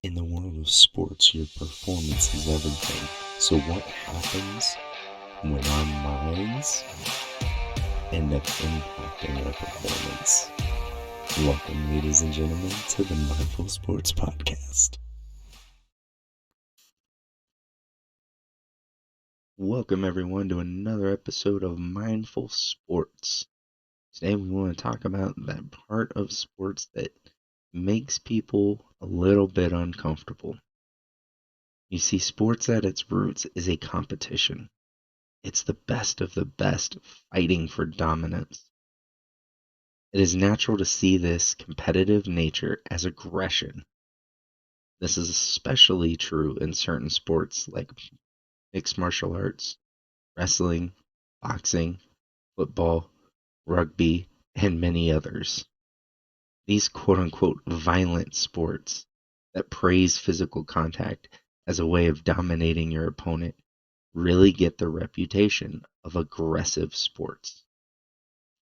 In the world of sports, your performance is everything. So what happens when our minds end up impacting our performance? Welcome, ladies and gentlemen, to the Mindful Sports Podcast. Welcome, everyone, to another episode of Mindful Sports. Today we want to talk about that part of sports that makes people a little bit uncomfortable. You see, sports at its roots is a competition. It's the best of the best fighting for dominance. It is natural to see this competitive nature as aggression. This is especially true in certain sports like mixed martial arts, wrestling, boxing, football, rugby, and many others. These quote-unquote violent sports that praise physical contact as a way of dominating your opponent really get the reputation of aggressive sports.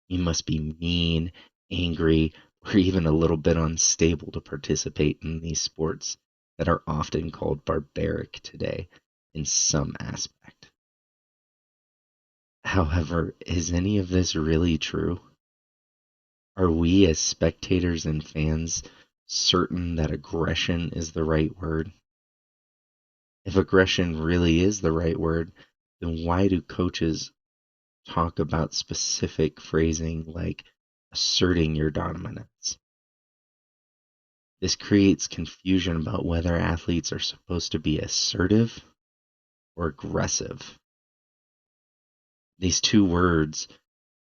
You must be mean, angry, or even a little bit unstable to participate in these sports that are often called barbaric today in some aspect. However, is any of this really true? Are we as spectators and fans certain that aggression is the right word? If aggression really is the right word, then why do coaches talk about specific phrasing like asserting your dominance? This creates confusion about whether athletes are supposed to be assertive or aggressive. These two words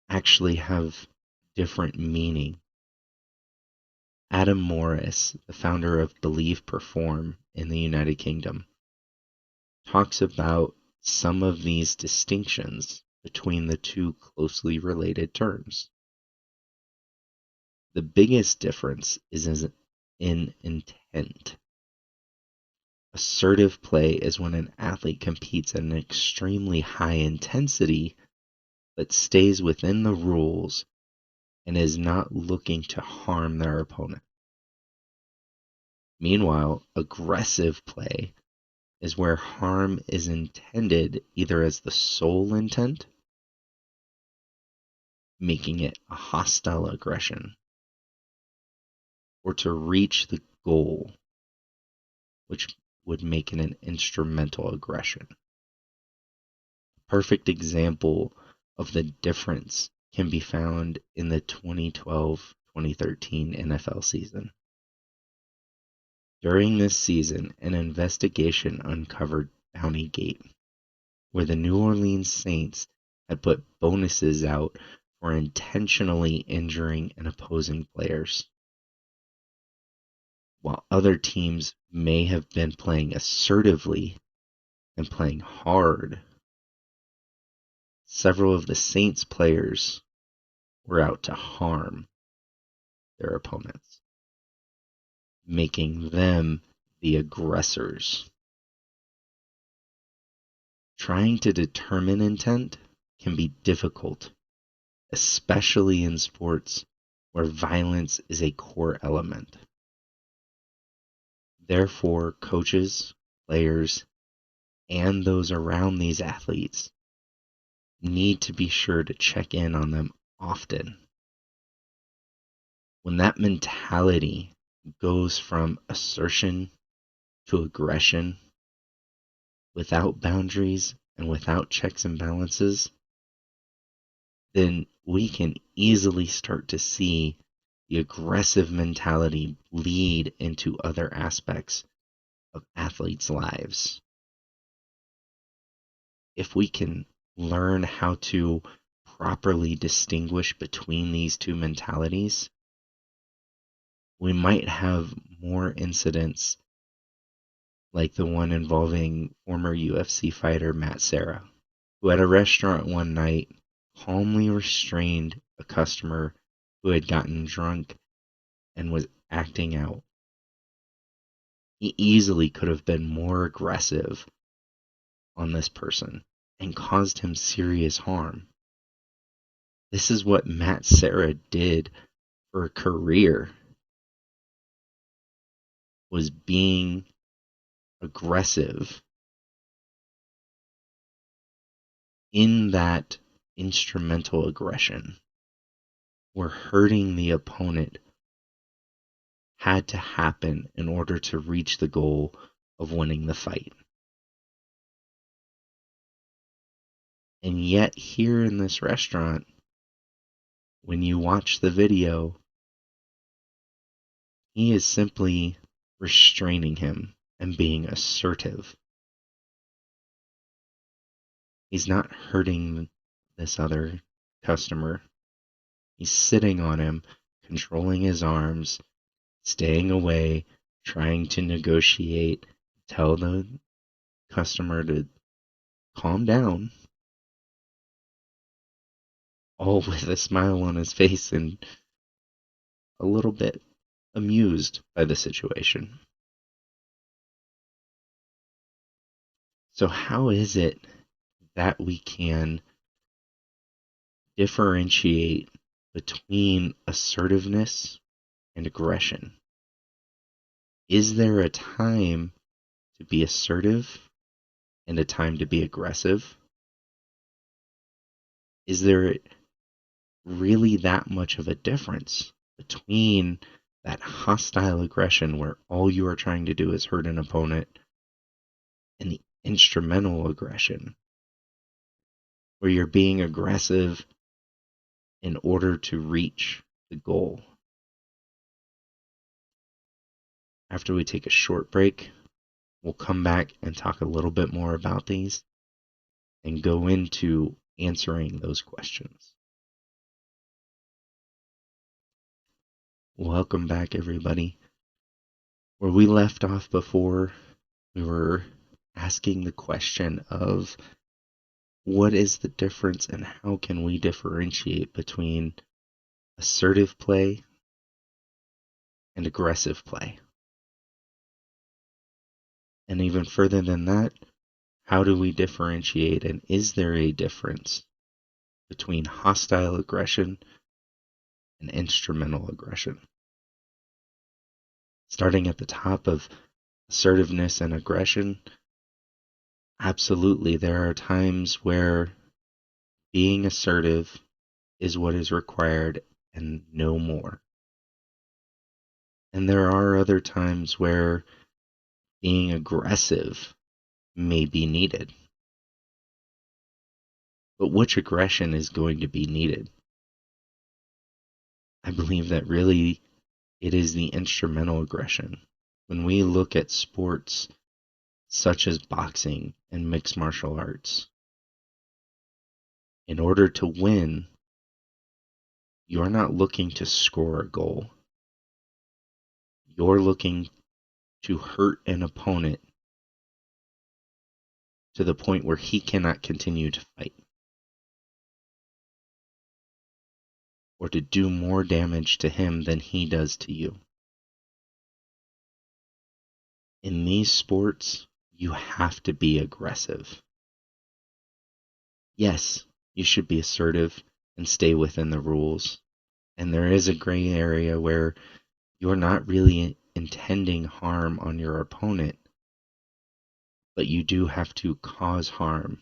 actually have different meaning. Adam Morris, the founder of Believe Perform in the United Kingdom, talks about some of these distinctions between the two closely related terms. The biggest difference is in intent. Assertive play is when an athlete competes at an extremely high intensity but stays within the rules and is not looking to harm their opponent. Meanwhile, aggressive play is where harm is intended either as the sole intent, making it a hostile aggression, or to reach the goal, which would make it an instrumental aggression. A perfect example of the difference can be found in the 2012-2013 NFL season. During this season, an investigation uncovered Bountygate, where the New Orleans Saints had put bonuses out for intentionally injuring and opposing players. While other teams may have been playing assertively and playing hard, several of the Saints players were out to harm their opponents, making them the aggressors. Trying to determine intent can be difficult, especially in sports where violence is a core element. Therefore, coaches, players, and those around these athletes need to be sure to check in on them often. When that mentality goes from assertion to aggression, without boundaries and without checks and balances, then we can easily start to see the aggressive mentality bleed into other aspects of athletes' lives. If we can learn how to properly distinguish between these two mentalities, we might have more incidents like the one involving former UFC fighter Matt Serra, who at a restaurant one night calmly restrained a customer who had gotten drunk and was acting out. He easily could have been more aggressive on this person and caused him serious harm. This is what Matt Serra did for a career. was being aggressive in that instrumental aggression, where hurting the opponent had to happen in order to reach the goal of winning the fight. And yet, here in this restaurant, when you watch the video, he is simply restraining him and being assertive. He's not hurting this other customer. He's sitting on him, controlling his arms, staying away, trying to negotiate, tell the customer to calm down, all with a smile on his face and a little bit amused by the situation. So how is it that we can differentiate between assertiveness and aggression? Is there a time to be assertive and a time to be aggressive? Is there really that much of a difference between that hostile aggression where all you are trying to do is hurt an opponent and the instrumental aggression where you're being aggressive in order to reach the goal? After we take a short break, we'll come back and talk a little bit more about these and go into answering those questions. Welcome back, everybody. Where we left off before, we were asking the question of what is the difference and how can we differentiate between assertive play and aggressive play? And even further than that, how do we differentiate, and is there a difference between hostile aggression and instrumental aggression? Starting at the top of assertiveness and aggression, absolutely, there are times where being assertive is what is required and no more. And there are other times where being aggressive may be needed. But which aggression is going to be needed? I believe that really it is the instrumental aggression. When we look at sports such as boxing and mixed martial arts, in order to win, you're not looking to score a goal. You're looking to hurt an opponent to the point where he cannot continue to fight, or to do more damage to him than he does to you. In these sports, you have to be aggressive. Yes, you should be assertive and stay within the rules. And there is a gray area where you're not really intending harm on your opponent, but you do have to cause harm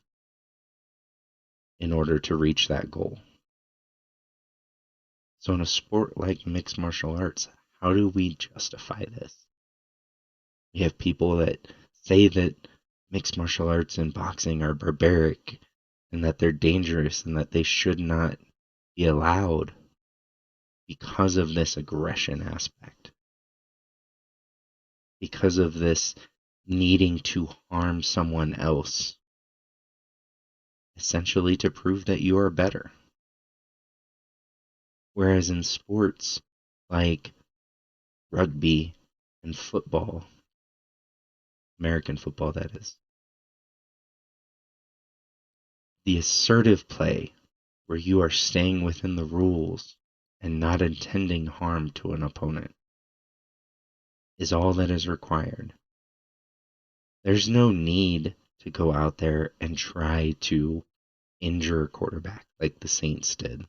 in order to reach that goal. So in a sport like mixed martial arts, how do we justify this? We have people that say that mixed martial arts and boxing are barbaric and that they're dangerous and that they should not be allowed because of this aggression aspect, because of this needing to harm someone else, essentially to prove that you are better. Whereas in sports like rugby and football, American football that is, the assertive play where you are staying within the rules and not intending harm to an opponent is all that is required. There's no need to go out there and try to injure a quarterback like the Saints did,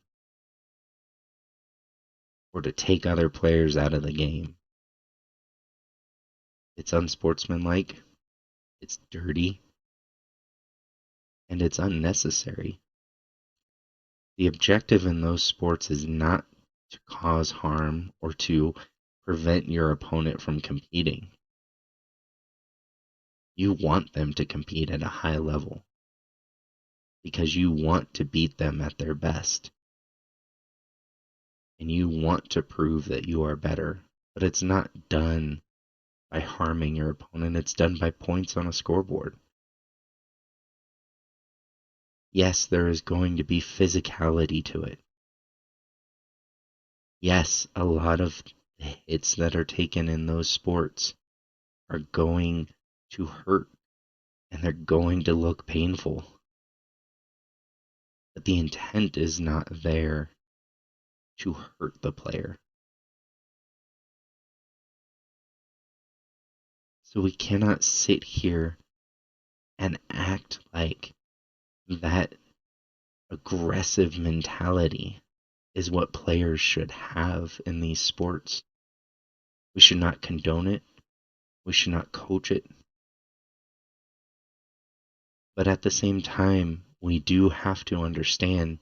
or to take other players out of the game. It's unsportsmanlike, it's dirty, and it's unnecessary. The objective in those sports is not to cause harm or to prevent your opponent from competing. You want them to compete at a high level because you want to beat them at their best. And you want to prove that you are better. But it's not done by harming your opponent, it's done by points on a scoreboard. Yes, there is going to be physicality to it. Yes, a lot of hits that are taken in those sports are going to hurt and they're going to look painful. But the intent is not there to hurt the player. So we cannot sit here and act like that aggressive mentality is what players should have in these sports. We should not condone it. We should not coach it. But at the same time, we do have to understand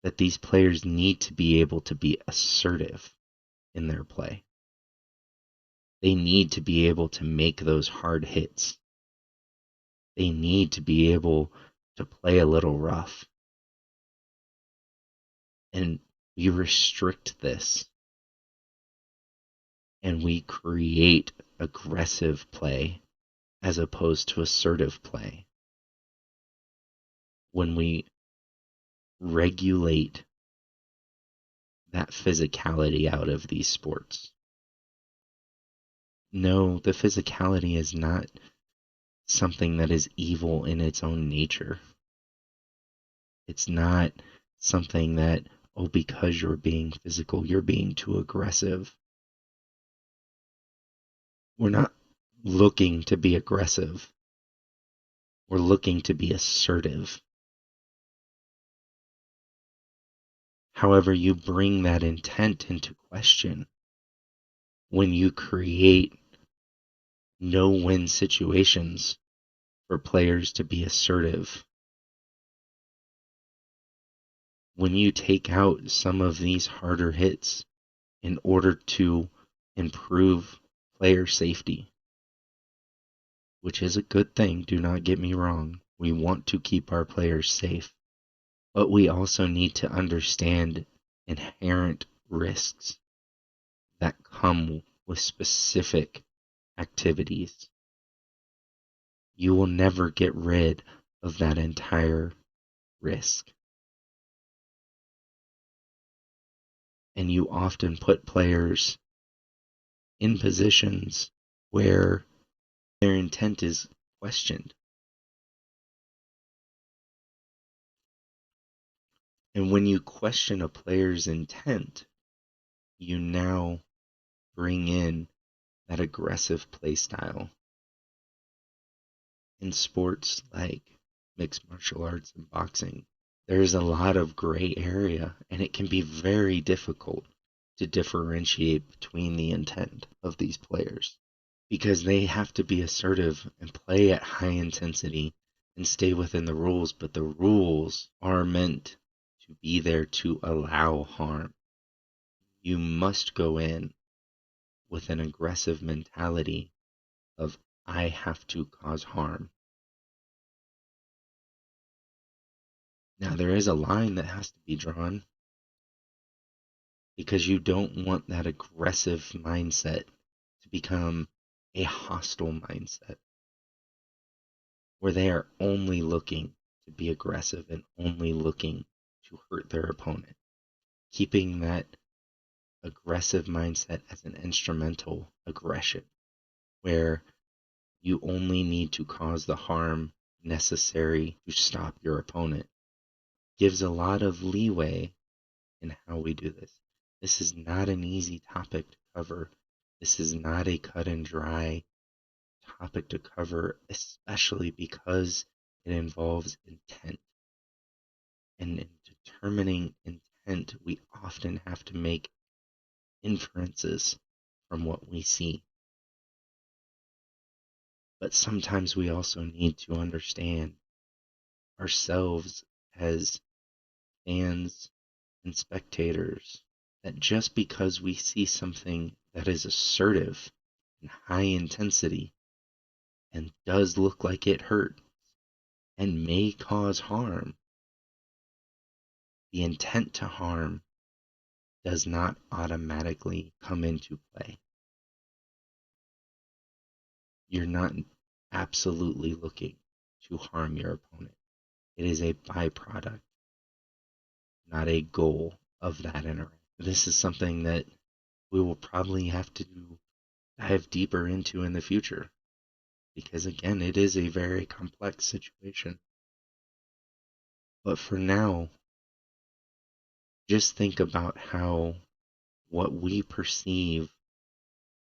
that these players need to be able to be assertive in their play. They need to be able to make those hard hits. They need to be able to play a little rough. And we restrict this. And we create aggressive play as opposed to assertive play. When we regulate that physicality out of these sports. No, the physicality is not something that is evil in its own nature. It's not something that, oh, because you're being physical, you're being too aggressive. We're not looking to be aggressive. We're looking to be assertive. However, you bring that intent into question when you create no-win situations for players to be assertive. When you take out some of these harder hits in order to improve player safety, which is a good thing, do not get me wrong. We want to keep our players safe, but we also need to understand inherent risks that come with specific activities. You will never get rid of that entire risk. And you often put players in positions where their intent is questioned. And when you question a player's intent, you now bring in that aggressive play style. In sports like mixed martial arts and boxing, there's a lot of gray area, and it can be very difficult to differentiate between the intent of these players because they have to be assertive and play at high intensity and stay within the rules, but the rules are meant to be there to allow harm. You must go in with an aggressive mentality of, I have to cause harm. Now, there is a line that has to be drawn because you don't want that aggressive mindset to become a hostile mindset where they are only looking to be aggressive and only looking to hurt their opponent. Keeping that aggressive mindset as an instrumental aggression where you only need to cause the harm necessary to stop your opponent gives a lot of leeway in how we do this. This is not an easy topic to cover. This is not a cut and dry topic to cover, especially because it involves intent. And in determining intent, we often have to make inferences from what we see. But sometimes we also need to understand ourselves as fans and spectators that just because we see something that is assertive and high intensity and does look like it hurt and may cause harm, the intent to harm does not automatically come into play. You're not absolutely looking to harm your opponent. It is a byproduct, not a goal of that interaction. This is something that we will probably have to dive deeper into in the future because, again, it is a very complex situation. But for now, just think about how what we perceive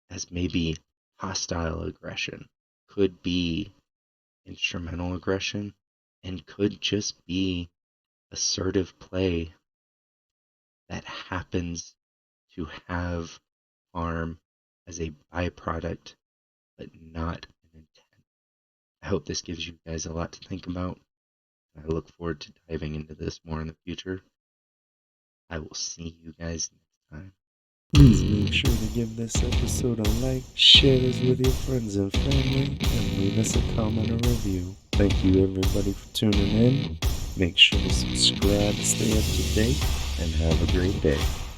as maybe hostile aggression could be instrumental aggression and could just be assertive play that happens to have harm as a byproduct, but not an intent. I hope this gives you guys a lot to think about. I look forward to diving into this more in the future. I will see you guys next time. Please make sure to give this episode a like, share this with your friends and family, and leave us a comment or review. Thank you everybody for tuning in. Make sure to subscribe to stay up to date, and have a great day.